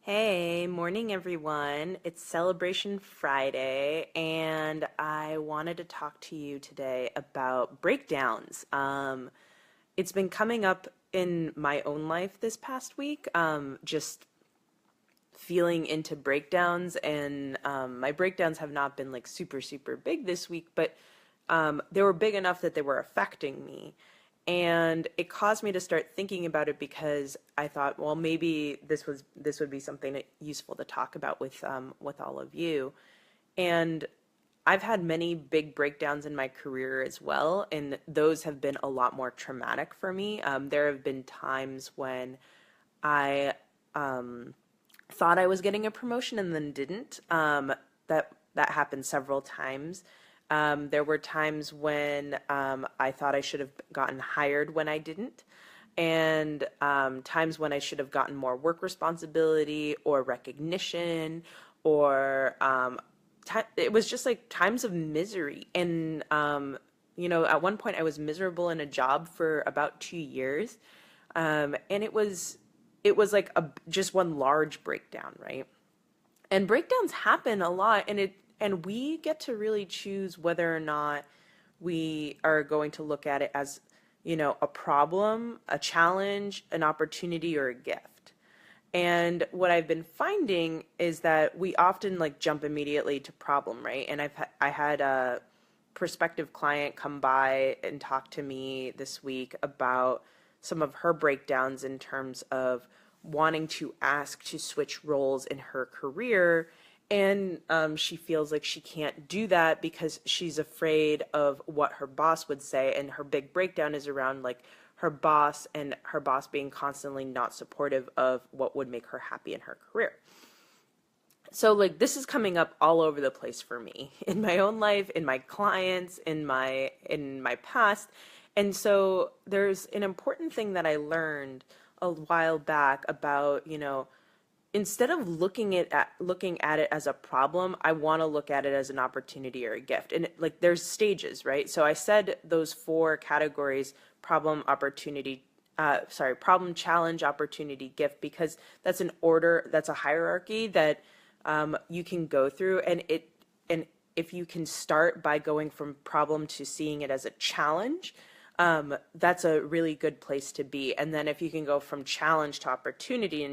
Hey, morning everyone. It's Celebration Friday, and I wanted to talk to you today about breakdowns. It's been coming up in my own life this past week, just feeling into breakdowns, and my breakdowns have not been like super, super big this week, but they were big enough that they were affecting me. And it caused me to start thinking about it because I thought, well, maybe this would be something useful to talk about with all of you. And I've had many big breakdowns in my career as well, and those have been a lot more traumatic for me. There have been times when I thought I was getting a promotion and then didn't. That happened several times. There were times when I thought I should have gotten hired when I didn't, and times when I should have gotten more work responsibility or recognition, or it was just like times of misery. And at one point I was miserable in a job for about 2 years, and it was like just one large breakdown, right? And breakdowns happen a lot, and we get to really choose whether or not we are going to look at it as, a problem, a challenge, an opportunity, or a gift. And what I've been finding is that we often like jump immediately to problem, right? And I had a prospective client come by and talk to me this week about some of her breakdowns in terms of wanting to ask to switch roles in her career. And she feels like she can't do that because she's afraid of what her boss would say. And her big breakdown is around like her boss being constantly not supportive of what would make her happy in her career. So like this is coming up all over the place for me in my own life, in my clients, in my past. And so there's an important thing that I learned a while back about, instead of looking at it as a problem, I want to look at it as an opportunity or a gift. And like there's stages, right? So I said those four categories: problem, opportunity, problem, challenge, opportunity, gift, because that's an order, that's a hierarchy that you can go through, and if you can start by going from problem to seeing it as a challenge, that's a really good place to be. And then if you can go from challenge to opportunity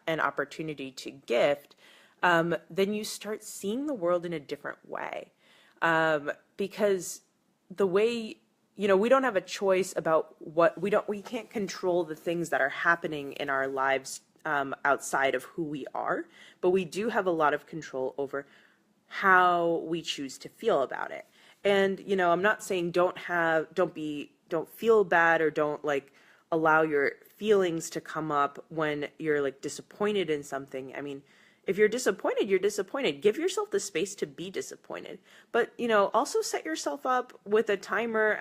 and opportunity to gift, then you start seeing the world in a different way. Because the way, we don't have a choice about we can't control the things that are happening in our lives outside of who we are, but we do have a lot of control over how we choose to feel about it. And I'm not saying don't feel bad, or don't like allow your feelings to come up when you're like disappointed in something. I mean, if you're disappointed, you're disappointed. Give yourself the space to be disappointed. But, also set yourself up with a timer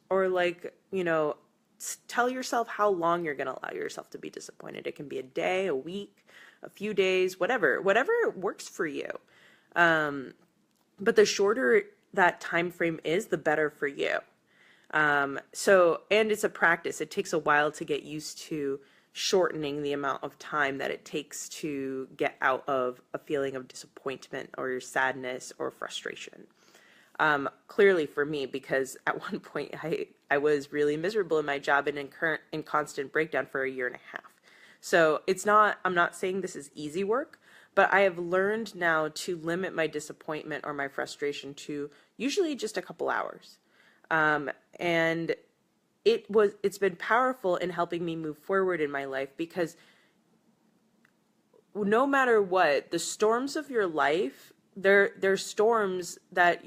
or like, tell yourself how long you're going to allow yourself to be disappointed. It can be a day, a week, a few days, whatever works for you. But the shorter that time frame is, the better for you. And it's a practice. It takes a while to get used to shortening the amount of time that it takes to get out of a feeling of disappointment or sadness or frustration. Clearly for me, because at one point I was really miserable in my job and in constant breakdown for a year and a half. So I'm not saying this is easy work, but I have learned now to limit my disappointment or my frustration to usually just a couple hours. And it's been powerful in helping me move forward in my life, because no matter what, the storms of your life, they're storms that,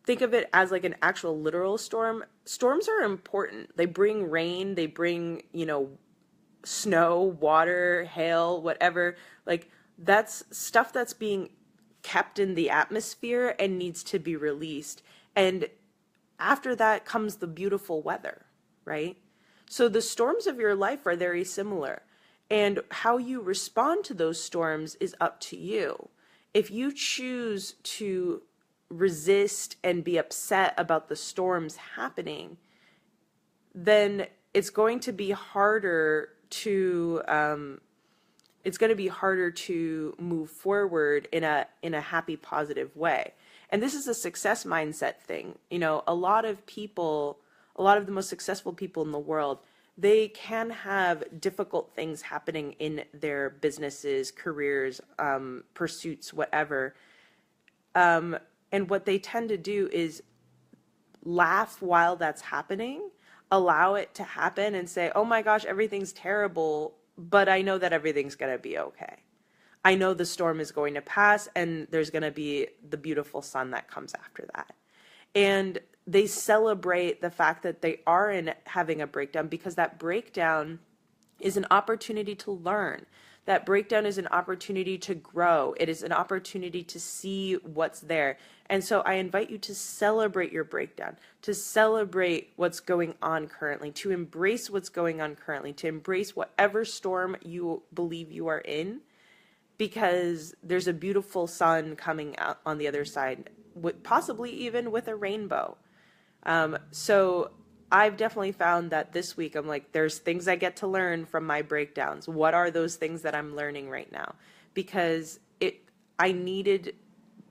think of it as like an actual literal storm. Storms are important. They bring rain, they bring, snow, water, hail, whatever. Like that's stuff that's being kept in the atmosphere and needs to be released. And after that comes the beautiful weather, right? So the storms of your life are very similar. And how you respond to those storms is up to you. If you choose to resist and be upset about the storms happening, then it's going to be harder to it's going to be harder to move forward in a happy, positive way. And this is a success mindset thing. You know, a lot of people, a lot of the most successful people in the world, they can have difficult things happening in their businesses, careers, pursuits, whatever. And what they tend to do is laugh while that's happening, allow it to happen, and say, oh my gosh, everything's terrible, but I know that everything's going to be okay. I know the storm is going to pass and there's going to be the beautiful sun that comes after that. And they celebrate the fact that they are having a breakdown, because that breakdown is an opportunity to learn. That breakdown is an opportunity to grow. It is an opportunity to see what's there. And so I invite you to celebrate your breakdown, to celebrate what's going on currently, to embrace what's going on currently, to embrace whatever storm you believe you are in, because there's a beautiful sun coming out on the other side, possibly even with a rainbow. So I've definitely found that this week I'm like, there's things I get to learn from my breakdowns. What are those things that I'm learning right now? Because I needed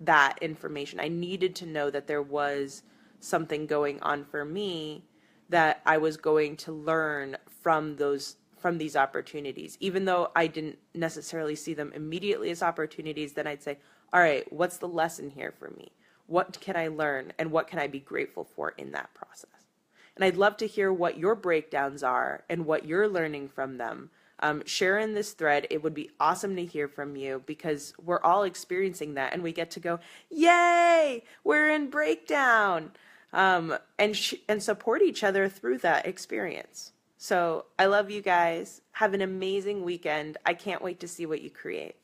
that information. I needed to know that there was something going on for me that I was going to learn from these opportunities. Even though I didn't necessarily see them immediately as opportunities, then I'd say, all right, what's the lesson here for me? What can I learn, and what can I be grateful for in that process? And I'd love to hear what your breakdowns are and what you're learning from them. Share in this thread. It would be awesome to hear from you, because we're all experiencing that, and we get to go, yay, we're in breakdown, and support each other through that experience. So I love you guys. Have an amazing weekend. I can't wait to see what you create.